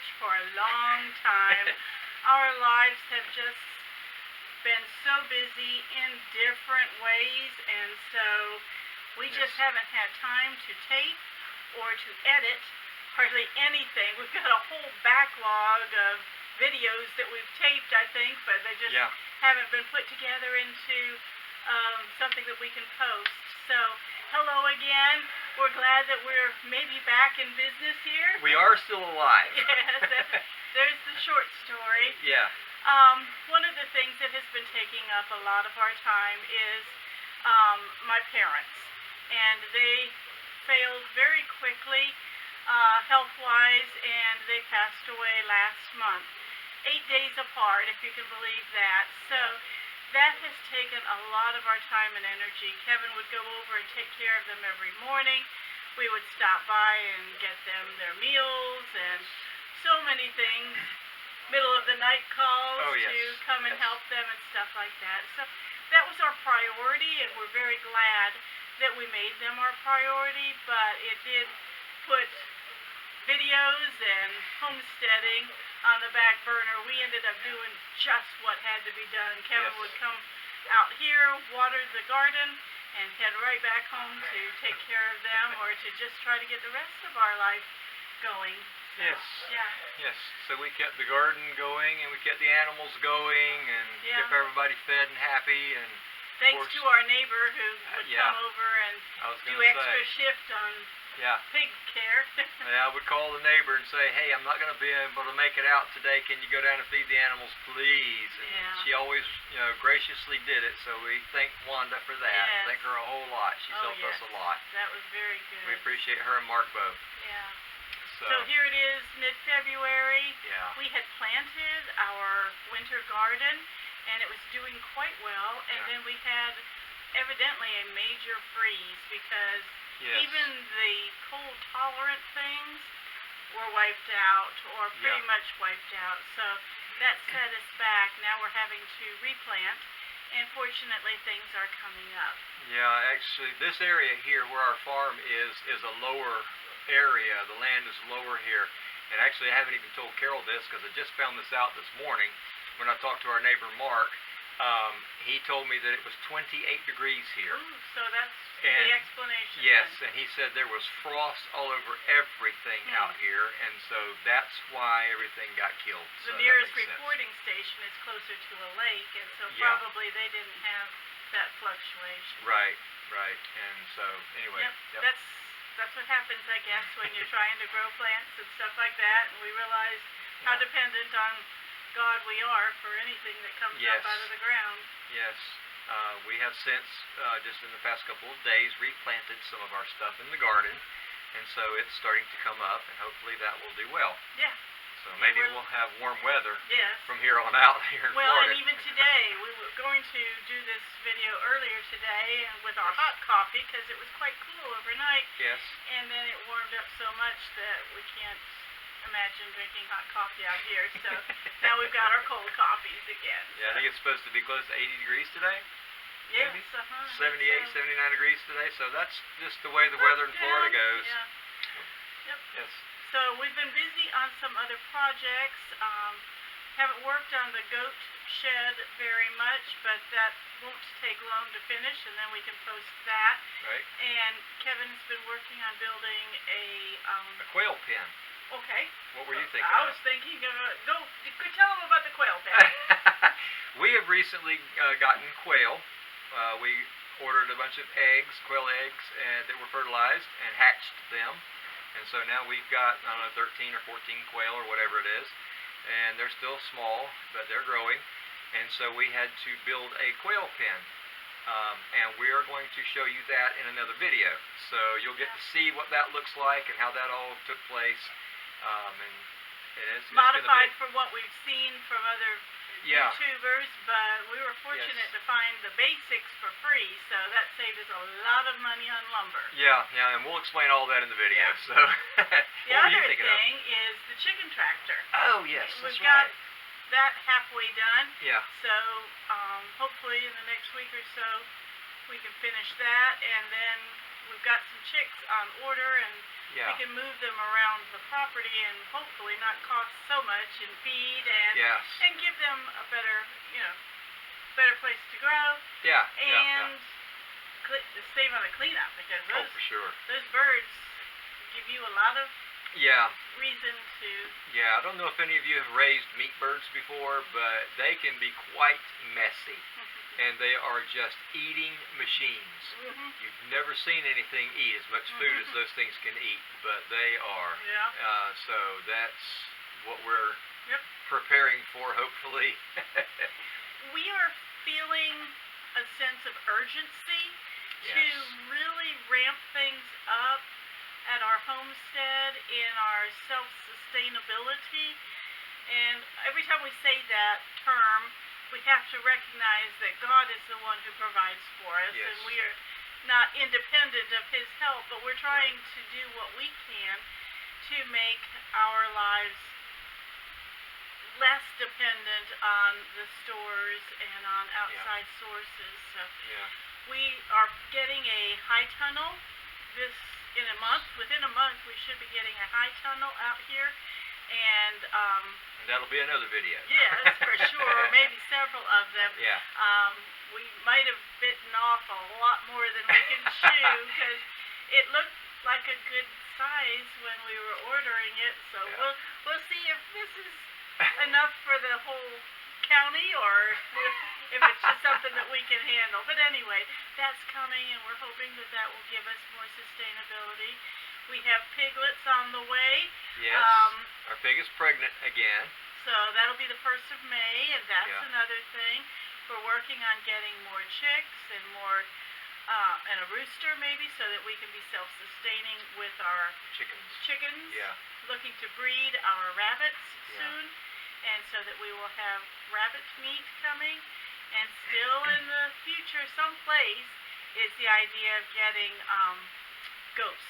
church for a long time. Our lives have just been so busy in different ways, and so we Yes. just haven't had time to tape or to edit hardly anything. We've got a whole backlog of videos that we've taped, I think, but they just Yeah. haven't been put together into something that we can post. So, hello again. We're glad that we're maybe back in business here. We are still alive. Yes, there's the short story. Yeah. One of the things that has been taking up a lot of our time is my parents. And they failed very quickly, health-wise, and they passed away last month. 8 days apart, if you can believe that. So that has taken a lot of our time and energy. Kevin would go over and take care of them every morning. We would stop by and get them their meals and so many things. Middle of the night calls Oh, yes. to come and Yes. help them and stuff like that. So that was our priority, and we're very glad that we made them our priority, but it did put videos and homesteading on the back burner. We ended up doing just what had to be done. Kevin Yes. would come out here, water the garden, and head right back home to take care of them or to just try to get the rest of our life going. So, Yes. yeah. Yes. So we kept the garden going, and we kept the animals going, and Yeah. kept everybody fed and happy. And Thanks course, to our neighbor who would yeah. come over and I was do going to extra say, shift on yeah. pig care. Yeah, I would call the neighbor and say, "Hey, I'm not going to be able to make it out today. Can you go down and feed the animals, please?" And Yeah. she always, graciously did it. So we thank Wanda for that. Yes. Thank her a whole lot. She's Oh, helped yes. us a lot. That was very good. We appreciate her and Mark both. Yeah. So, So here it is, mid-February. yeah. We had planted our winter garden, and it was doing quite well. And Yeah. then we had evidently a major freeze because Yes. even the cold-tolerant things were wiped out or pretty Yeah. much wiped out. So that set us back. Now we're having to replant, and fortunately things are coming up. Yeah, actually, this area here where our farm is a lower area. The land is lower here. And actually, I haven't even told Carol this because I just found this out this morning when I talked to our neighbor Mark. He told me that it was 28 degrees here. Ooh, so that's And the explanation. yes, then. and he said there was frost all over everything Hmm. out here, and so that's why everything got killed. The So nearest that makes sense. reporting station is closer to a lake, and so Yeah. probably they didn't have that fluctuation. Right, right. And so anyway, Yep. That's what happens, I guess, when you're trying to grow plants and stuff like that, and we realize how Yeah. dependent on God we are for anything that comes Yes. up out of the ground. Yes, we have since, just in the past couple of days, replanted some of our stuff in the garden, and so it's starting to come up, and hopefully that will do well. Yeah. So maybe we're- we'll have warm weather Yes. from here on out here in Well, Florida. and even today, we were going to do this video earlier today and with our hot coffee because it was quite cool overnight, Yes. and then it warmed up so much that we can't imagine drinking hot coffee out here. So now we've got our cold coffees again. Yeah, I think it's supposed to be close to 80 degrees today. Yes, maybe 78, so. 79 degrees today. So that's just the way the weather in Florida goes. Yeah. Yep. Yes. So we've been busy on some other projects. Haven't worked on the goat shed very much, but that won't take long to finish, and then we can post that. Right. And Kevin's been working on building a A quail pen. okay. What were you thinking I of? was thinking tell them about the quail pen. We have recently gotten quail. We ordered a bunch of eggs, quail eggs, that were fertilized and hatched them. And so now we've got, I don't know, 13 or 14 quail or whatever it is. And they're still small, but they're growing. And so we had to build a quail pen. And we are going to show you that in another video. So you'll get to see what that looks like and how that all took place. And it's Modified gonna for what we've seen from other be, yeah. YouTubers, but we were fortunate to find the basics for free, so that saved us a lot of money on lumber. Yeah, and we'll explain all that in the video. Yeah. So, The what were you other thinking thing is the chicken tractor. of? Oh, yes, We've that's got right. that halfway done, Yeah, so hopefully in the next week or so we can finish that, and then we've got some chicks on order, and Yeah. we can move them around the property and hopefully not cost so much in feed Yes. and give them a better, better place to grow Yeah. and save on the cleanup, because Oh, for sure. those birds give you a lot of Yeah. reason to. Yeah. I don't know if any of you have raised meat birds before, but they can be quite messy, and they are just eating machines. You've never seen anything eat as much food as those things can eat, but they are. Yeah. So that's what we're Yep. preparing for, hopefully. We are feeling a sense of urgency to Yes. really ramp things up at our homestead in our self-sustainability. And every time we say that term, we have to recognize that God is the one who provides for us, Yes. and we are not independent of His help, but we're trying to do what we can to make our lives less dependent on the stores and on outside sources. So Yeah. we are getting a high tunnel in a month. Within a month, we should be getting a high tunnel out here, and And that'll be another video. yes, for sure, maybe several of them. Yeah. We might have bitten off a lot more than we can chew, because it looked like a good size when we were ordering it. So Yeah. we'll see if this is enough for the whole county, or if it's just something that we can handle. But anyway, that's coming, and we're hoping that that will give us more sustainability. We have piglets on the way. Yes. Our pig is pregnant again. So that'll be the 1st of May, and that's Yeah. another thing. We're working on getting more chicks and more, and a rooster maybe, so that we can be self-sustaining with our chickens. Yeah. Looking to breed our rabbits Yeah. soon, and so that we will have rabbit meat coming. And still in the future, someplace, is the idea of getting goats.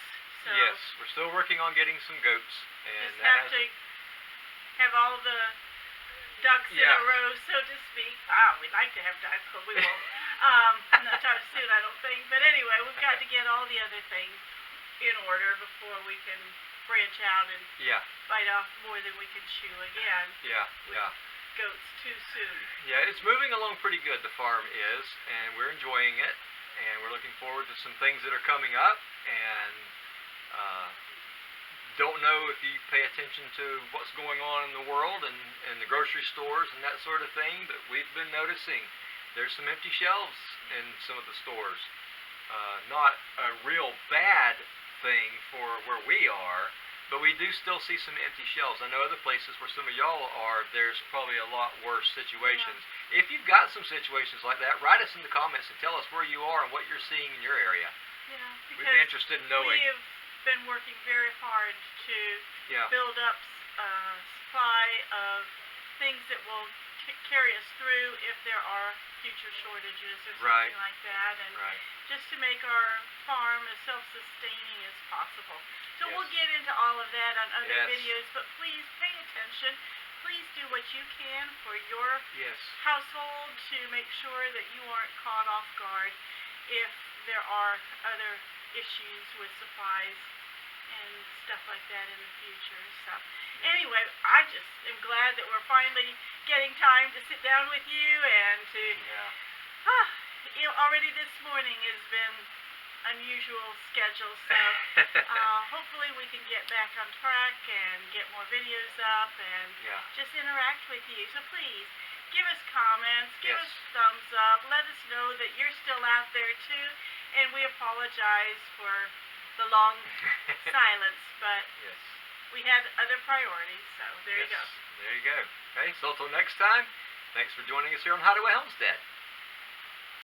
So Yes, we're still working on getting some goats, and just that have hasn't- to have all the ducks in Yeah. a row, so to speak. We'd like to have ducks, but we won't. Not time soon, I don't think. But anyway, we've got to get all the other things in order before we can branch out and Yeah. bite off more than we can chew again. Yeah. Yeah. Goats too soon. Yeah, it's moving along pretty good, the farm is, and we're enjoying it, and we're looking forward to some things that are coming up, and don't know if you pay attention to what's going on in the world and the grocery stores and that sort of thing, but we've been noticing there's some empty shelves in some of the stores. Not a real bad thing for where we are, but we do still see some empty shelves. I know other places where some of y'all are, there's probably a lot worse situations. Yeah. If you've got some situations like that, write us in the comments and tell us where you are and what you're seeing in your area. Yeah, We'd because be interested in knowing. we have been working very hard to Yeah. build up a supply of things that will carry us through if there are future shortages or something Right. like that, and Right. just to make our farm as self-sustaining as possible. So Yes. we'll get into all of that on other Yes. videos, but please pay attention. Please do what you can for your Yes. household to make sure that you aren't caught off guard if there are other issues with supplies and stuff like that in the future. So anyway, I just am glad that we're finally getting time to sit down with you and to Yeah. already this morning has been unusual schedule, so hopefully we can get back on track and get more videos up and Yeah. just interact with you. So please give us comments, give Yes. us thumbs up, let us know that you're still out there too, and we apologize for the long silence, but Yes. we had other priorities, so there you Yes. go. There you go. Okay, so until next time, thanks for joining us here on Hideaway Homestead.